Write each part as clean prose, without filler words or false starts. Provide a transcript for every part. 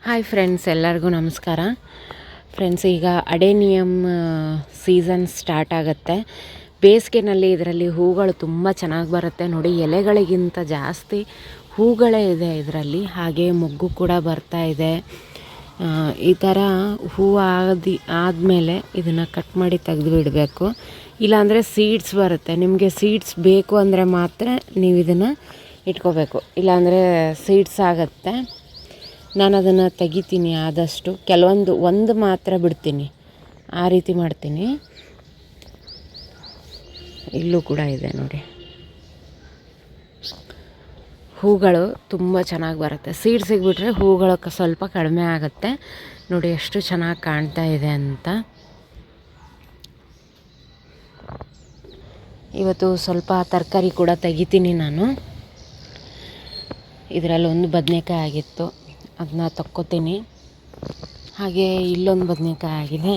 Hi friends, ಎಲ್ಲರಿಗೂ ನಮಸ್ಕಾರ. Friends, ಈಗ ಅಡೇನಿಯಮ್ ಸೀಸನ್ ಸ್ಟಾರ್ಟ್ ಆಗುತ್ತೆ. ಬೇಸಿಗೆನಲ್ಲಿ ಇದರಲ್ಲಿ ಹೂಗಳು ತುಂಬ ಚೆನ್ನಾಗಿ ಬರುತ್ತೆ ನೋಡಿ. ಎಲೆಗಳಿಗಿಂತ ಜಾಸ್ತಿ ಹೂಗಳೇ ಇದೆ ಇದರಲ್ಲಿ. ಹಾಗೆ ಮೊಗ್ಗು ಕೂಡ ಬರ್ತಾ ಇದೆ. ಈ ಥರ ಹೂವು ಆದಮೇಲೆ ಇದನ್ನು ಕಟ್ ಮಾಡಿ ತೆಗೆದು ಬಿಡಬೇಕು. ಇಲ್ಲಾಂದರೆ ಸೀಡ್ಸ್ ಬರುತ್ತೆ. ನಿಮಗೆ ಸೀಡ್ಸ್ ಬೇಕು ಅಂದರೆ ಮಾತ್ರ ನೀವು ಇದನ್ನು ಇಟ್ಕೋಬೇಕು, ಇಲ್ಲಾಂದರೆ ಸೀಡ್ಸ್ ಆಗುತ್ತೆ. ನಾನು ಅದನ್ನು ತೆಗಿತೀನಿ ಆದಷ್ಟು. ಒಂದು ಮಾತ್ರ ಬಿಡ್ತೀನಿ, ಆ ರೀತಿ ಮಾಡ್ತೀನಿ. ಇಲ್ಲೂ ಕೂಡ ಇದೆ ನೋಡಿ, ಹೂಗಳು ತುಂಬ ಚೆನ್ನಾಗಿ ಬರುತ್ತೆ. ಸೀಡ್ ಸಿಗ್ಬಿಟ್ರೆ ಹೂಗಳು ಸ್ವಲ್ಪ ಕಡಿಮೆ ಆಗುತ್ತೆ. ನೋಡಿ ಎಷ್ಟು ಚೆನ್ನಾಗಿ ಕಾಣ್ತಾ ಇದೆ ಅಂತ. ಇವತ್ತು ಸ್ವಲ್ಪ ತರಕಾರಿ ಕೂಡ ತೆಗಿತೀನಿ ನಾನು. ಇದರಲ್ಲಿ ಒಂದು ಬದನೆಕಾಯಿ ಆಗಿತ್ತು, ಅದನ್ನ ತಕ್ಕೋತೀನಿ. ಹಾಗೆ ಇಲ್ಲೊಂದು ಬದನೆಕಾಯಿ ಆಗಿದೆ.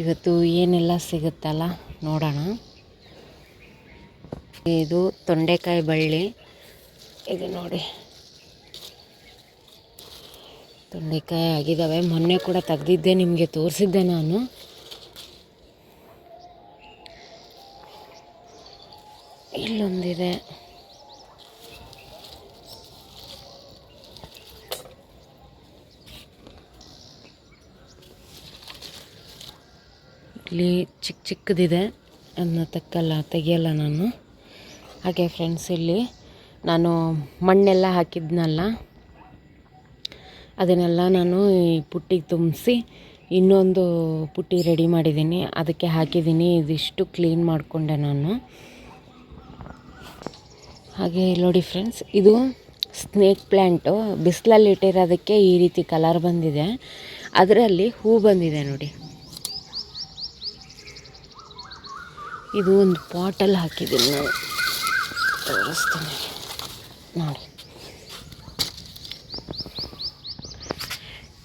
ಇವತ್ತು ಏನೆಲ್ಲ ಸಿಗುತ್ತಲ್ಲ ನೋಡೋಣ. ಇದು ತೊಂಡೆಕಾಯಿ ಬಳ್ಳಿ, ಇದು ನೋಡಿ ತೊಂಡೆಕಾಯಿ ಆಗಿದ್ದಾವೆ. ಮೊನ್ನೆ ಕೂಡ ತೆಗೆದಿದ್ದೆ, ನಿಮಗೆ ತೋರಿಸಿದ್ದೆ ನಾನು. ಇಲ್ಲೊಂದಿದೆ. ಇಲ್ಲಿ ಚಿಕ್ಕದಿದೆ, ಅದನ್ನ ತೆಗಿಯಲ್ಲ ನಾನು. ಹಾಗೆ ಫ್ರೆಂಡ್ಸ್, ಇಲ್ಲಿ ನಾನು ಮಣ್ಣೆಲ್ಲ ಹಾಕಿದ್ನಲ್ಲ, ಅದನ್ನೆಲ್ಲ ನಾನು ಈ ಪುಟ್ಟಿಗೆ ತುಂಬಿಸಿ ಇನ್ನೊಂದು ಪುಟ್ಟಿ ರೆಡಿ ಮಾಡಿದ್ದೀನಿ, ಅದಕ್ಕೆ ಹಾಕಿದ್ದೀನಿ. ಇದಿಷ್ಟು ಕ್ಲೀನ್ ಮಾಡಿಕೊಂಡೆ ನಾನು. ಹಾಗೆ ನೋಡಿ ಫ್ರೆಂಡ್ಸ್, ಇದು ಸ್ನೇಕ್ ಪ್ಲ್ಯಾಂಟು. ಬಿಸಿಲಲ್ಲಿ ಇಟ್ಟಿರೋದಕ್ಕೆ ಈ ರೀತಿ ಕಲರ್ ಬಂದಿದೆ. ಅದರಲ್ಲಿ ಹೂ ಬಂದಿದೆ ನೋಡಿ. ಇದು ಒಂದು ಪಾಟಲ್ಲಿ ಹಾಕಿದ್ದೀನಿ ನಾನು, ತೋರಿಸ್ತೀನಿ ನೋಡಿ.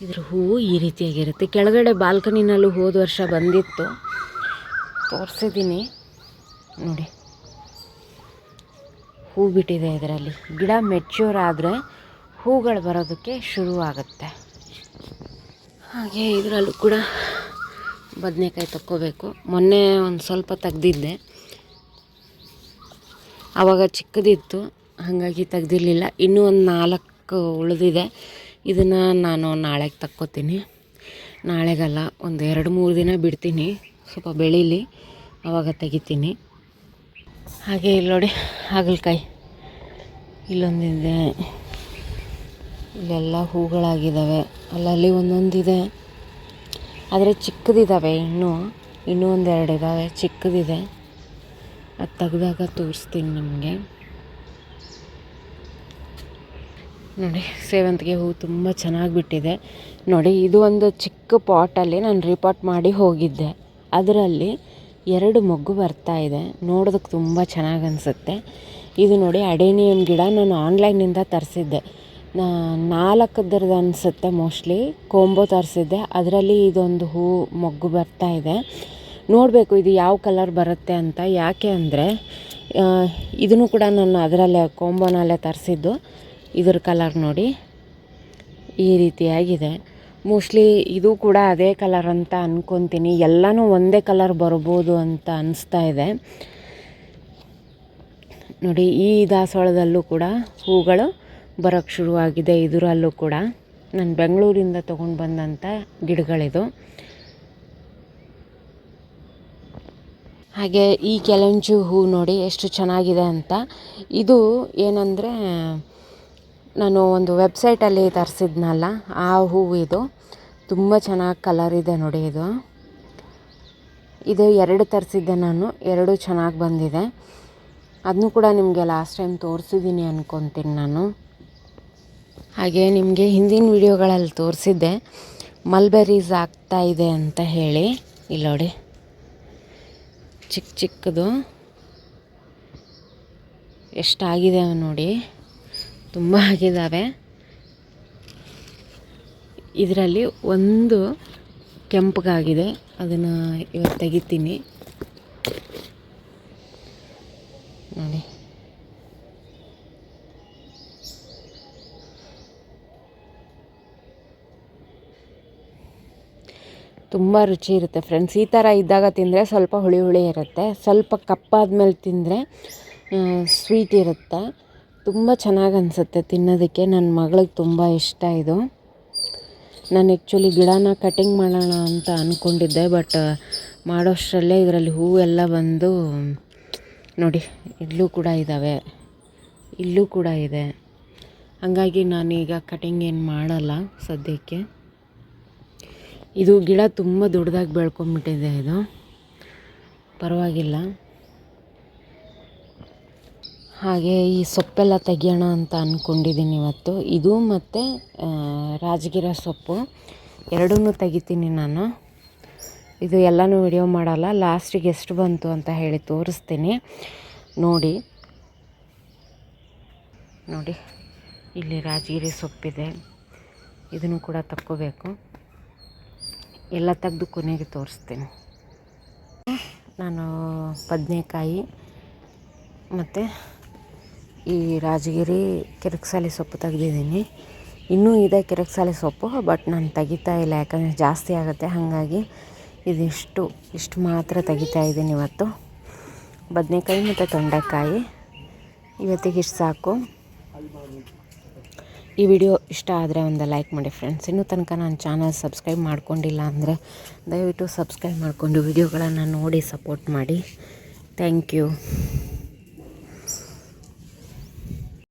ಇದ್ರ ಹೂವು ಈ ರೀತಿಯಾಗಿರುತ್ತೆ. ಕೆಳಗಡೆ ಬಾಲ್ಕನಿನಲ್ಲೂ ಹೋದ ವರ್ಷ ಬಂದಿತ್ತು, ತೋರಿಸಿದ್ದೀನಿ ನೋಡಿ. ಹೂ ಬಿಟ್ಟಿದೆ ಇದರಲ್ಲಿ. ಗಿಡ ಮೆಚ್ಯೂರ್ ಆದರೆ ಹೂಗಳು ಬರೋದಕ್ಕೆ ಶುರುವಾಗುತ್ತೆ. ಹಾಗೆ ಇದರಲ್ಲೂ ಕೂಡ ಬದನೆಕಾಯಿ ತಕ್ಕೋಬೇಕು. ಮೊನ್ನೆ ಒಂದು ಸ್ವಲ್ಪ ತೆಗ್ದಿದ್ದೆ, ಆವಾಗ ಚಿಕ್ಕದಿತ್ತು, ಹಾಗಾಗಿ ತೆಗ್ದಿರಲಿಲ್ಲ. ಇನ್ನೂ ಒಂದು 4 ಉಳಿದಿದೆ. ಇದನ್ನು ನಾನು ನಾಳೆಗೆ ತಕ್ಕೋತೀನಿ. ನಾಳೆಗಲ್ಲ, ಒಂದು 2-3 ದಿನ ಬಿಡ್ತೀನಿ, ಸ್ವಲ್ಪ ಬೆಳೀಲಿ, ಆವಾಗ ತೆಗಿತೀನಿ. ಹಾಗೆ ಇಲ್ಲಿ ನೋಡಿ ಹಾಗಲಕಾಯಿ, ಇಲ್ಲೊಂದಿದೆ. ಇಲ್ಲೆಲ್ಲ ಹೂಗಳಾಗಿದ್ದಾವೆ, ಅಲ್ಲಲ್ಲಿ ಒಂದೊಂದಿದೆ, ಆದರೆ ಚಿಕ್ಕದಿದ್ದಾವೆ. ಇನ್ನೂ 1-2 ಇದ್ದಾವೆ, ಚಿಕ್ಕದಿದೆ. ಅದು ತೆಗ್ದಾಗ ತೋರಿಸ್ತೀನಿ ನಿಮಗೆ. ನೋಡಿ, ಸೇವಂತಿಗೆ ಹೂ ತುಂಬ ಚೆನ್ನಾಗಿ ಬಿಟ್ಟಿದೆ ನೋಡಿ. ಇದು ಒಂದು ಚಿಕ್ಕ ಪಾಟಲ್ಲಿ ನಾನು ರಿಪಾಟ್ ಮಾಡಿ ಹೋಗಿದ್ದೆ. ಅದರಲ್ಲಿ 2 ಮೊಗ್ಗು ಬರ್ತಾ ಇದೆ. ನೋಡೋದಕ್ಕೆ ತುಂಬ ಚೆನ್ನಾಗಿ ಅನಿಸುತ್ತೆ. ಇದು ನೋಡಿ ಅಡೇನಿಯಮ್ ಗಿಡ. ನಾನು ಆನ್ಲೈನಿಂದ ತರಿಸಿದ್ದೆ. 4 ಅನಿಸುತ್ತೆ ಮೋಸ್ಟ್ಲಿ, ಕೊಂಬೋ ತರಿಸಿದ್ದೆ. ಅದರಲ್ಲಿ ಇದೊಂದು ಮೊಗ್ಗು ಬರ್ತಾ ಇದೆ. ನೋಡಬೇಕು ಇದು ಯಾವ ಕಲರ್ ಬರುತ್ತೆ ಅಂತ. ಯಾಕೆ ಅಂದರೆ ಇದನ್ನು ಕೂಡ ನಾನು ಅದರಲ್ಲೇ ಕೊಂಬೋನಲ್ಲೇ ತರಿಸಿದ್ದು. ಇದ್ರ ಕಲರ್ ನೋಡಿ ಈ ರೀತಿಯಾಗಿದೆ. ಮೋಸ್ಟ್ಲಿ ಇದು ಕೂಡ ಅದೇ ಕಲರ್ ಅಂತ ಅಂದ್ಕೊತೀನಿ. ಎಲ್ಲನೂ ಒಂದೇ ಕಲರ್ ಬರ್ಬೋದು ಅಂತ ಅನಿಸ್ತಾ ಇದೆ ನೋಡಿ. ಈ ದಾಸವಾಳದಲ್ಲೂ ಕೂಡ ಹೂಗಳು ಬರೋಕ್ಕೆ ಶುರುವಾಗಿದೆ. ಇದರಲ್ಲೂ ಕೂಡ ನಾನು ಬೆಂಗಳೂರಿಂದ ತೊಗೊಂಡು ಬಂದಂಥ ಗಿಡಗಳಿದು. ಹಾಗೆ ಈ ಕೆಲಂಚು ಹೂ ನೋಡಿ ಎಷ್ಟು ಚೆನ್ನಾಗಿದೆ ಅಂತ. ಇದು ಏನಂದರೆ ನಾನು ಒಂದು ವೆಬ್ಸೈಟಲ್ಲಿ ತರಿಸಿದ್ನಲ್ಲ, ಆ ಹೂವು ಇದು. ತುಂಬ ಚೆನ್ನಾಗಿ ಕಲರ್ ಇದೆ ನೋಡಿ. ಇದು 2 ತರಿಸಿದ್ದೆ ನಾನು, 2 ಚೆನ್ನಾಗಿ ಬಂದಿದೆ. ಅದನ್ನು ಕೂಡ ನಿಮಗೆ ಲಾಸ್ಟ್ ಟೈಮ್ ತೋರಿಸಿದ್ದೀನಿ ಅಂದ್ಕೊತೀನಿ ನಾನು. ಹಾಗೆ ನಿಮಗೆ ಹಿಂದಿನ ವಿಡಿಯೋಗಳಲ್ಲಿ ತೋರಿಸಿದ್ದೆ ಮಲ್ಬೆರೀಸ್ ಆಗ್ತಾ ಇದೆ ಅಂತ ಹೇಳಿ. ಇಲ್ಲಿ ನೋಡಿ ಚಿಕ್ಕದು ಎಷ್ಟಾಗಿದೆ ನೋಡಿ, ತುಂಬ ಆಗಿದ್ದಾವೆ. ಇದರಲ್ಲಿ ಒಂದು ಕೆಂಪಗಾಗಿದೆ, ಅದನ್ನು ಇವತ್ತು ತೆಗಿತೀನಿ ನೋಡಿ. ತುಂಬ ರುಚಿ ಇರುತ್ತೆ ಫ್ರೆಂಡ್ಸ್. ಈ ಥರ ಇದ್ದಾಗ ತಿಂದರೆ ಸ್ವಲ್ಪ ಹುಳಿ ಹುಳಿ ಇರುತ್ತೆ, ಸ್ವಲ್ಪ ಕಪ್ಪಾದ್ಮೇಲೆ ತಿಂದರೆ ಸ್ವೀಟ್ ಇರುತ್ತೆ. ತುಂಬ ಚೆನ್ನಾಗಿ ಅನಿಸುತ್ತೆ ತಿನ್ನೋದಕ್ಕೆ. ನನ್ನ ಮಗಳಿಗೆ ತುಂಬ ಇಷ್ಟ ಇದು. ನಾನು ಆ್ಯಕ್ಚುಲಿ ಗಿಡನ ಕಟಿಂಗ್ ಮಾಡೋಣ ಅಂತ ಅಂದ್ಕೊಂಡಿದ್ದೆ, ಬಟ್ ಮಾಡೋಷ್ಟರಲ್ಲೇ ಇದರಲ್ಲಿ ಹೂವೆಲ್ಲ ಬಂದು ನೋಡಿ, ಇಲ್ಲೂ ಕೂಡ ಇದ್ದಾವೆ, ಇಲ್ಲೂ ಕೂಡ ಇದೆ. ಹಾಗಾಗಿ ನಾನೀಗ ಕಟಿಂಗ್ ಏನು ಮಾಡಲ್ಲ ಸದ್ಯಕ್ಕೆ. ಇದು ಗಿಡ ತುಂಬ ದೊಡ್ಡದಾಗಿ ಬೆಳ್ಕೊಂಬಿಟ್ಟಿದೆ, ಇದು ಪರವಾಗಿಲ್ಲ. ಹಾಗೆ ಈ ಸೊಪ್ಪೆಲ್ಲ ತೆಗಿಯೋಣ ಅಂತ ಅಂದ್ಕೊಂಡಿದ್ದೀನಿ ಇವತ್ತು. ಇದು ಮತ್ತು ರಾಜಗಿರ ಸೊಪ್ಪು ಎರಡನ್ನೂ ತೆಗಿತೀನಿ ನಾನು. ಇದು ಎಲ್ಲನೂ ವಿಡಿಯೋ ಮಾಡಲ್ಲ, ಲಾಸ್ಟಿಗೆ ಎಷ್ಟು ಬಂತು ಅಂತ ಹೇಳಿ ತೋರಿಸ್ತೀನಿ ನೋಡಿ. ನೋಡಿ ಇಲ್ಲಿ ರಾಜಗಿರಿ ಸೊಪ್ಪಿದೆ, ಇದನ್ನು ಕೂಡ ತಕ್ಕೋಬೇಕು. ಎಲ್ಲ ತೆಗೆದು ಕೊನೆಗೆ ತೋರಿಸ್ತೀನಿ. ನಾನು ಬದನೆಕಾಯಿ ಮತ್ತು ಈ ರಾಜಗಿರಿ ಕಿರಿಕ್ಸಾಲಿ ಸೊಪ್ಪು ತೆಗೆದಿದ್ದೀನಿ. ಇನ್ನೂ ಇದೆ ಕಿರಿಕ್ಸಾಲಿ ಸೊಪ್ಪು, ಬಟ್ ನಾನು ತೆಗಿತಾ ಇಲ್ಲ, ಯಾಕಂದರೆ ಜಾಸ್ತಿ ಆಗುತ್ತೆ. ಹಾಗಾಗಿ ಇಷ್ಟು ಮಾತ್ರ ತೆಗಿತಾ ಇದ್ದೀನಿ ಇವತ್ತು. ಬದನೆಕಾಯಿ ಮತ್ತು ತೊಂಡೆಕಾಯಿ ಇವತ್ತಿಗೆ ಇಷ್ಟು ಸಾಕು. ಈ ವಿಡಿಯೋ ಇಷ್ಟ ಆದರೆ ಒಂದು ಲೈಕ್ ಮಾಡಿ ಫ್ರೆಂಡ್ಸ್. ಇನ್ನೂ ತನಕ ನನ್ನ ಚಾನಲ್ ಸಬ್ಸ್ಕ್ರೈಬ್ ಮಾಡ್ಕೊಂಡಿಲ್ಲ ಅಂದರೆ ದಯವಿಟ್ಟು ಸಬ್ಸ್ಕ್ರೈಬ್ ಮಾಡಿಕೊಂಡು ವಿಡಿಯೋಗಳನ್ನು ನೋಡಿ ಸಪೋರ್ಟ್ ಮಾಡಿ. Thank you.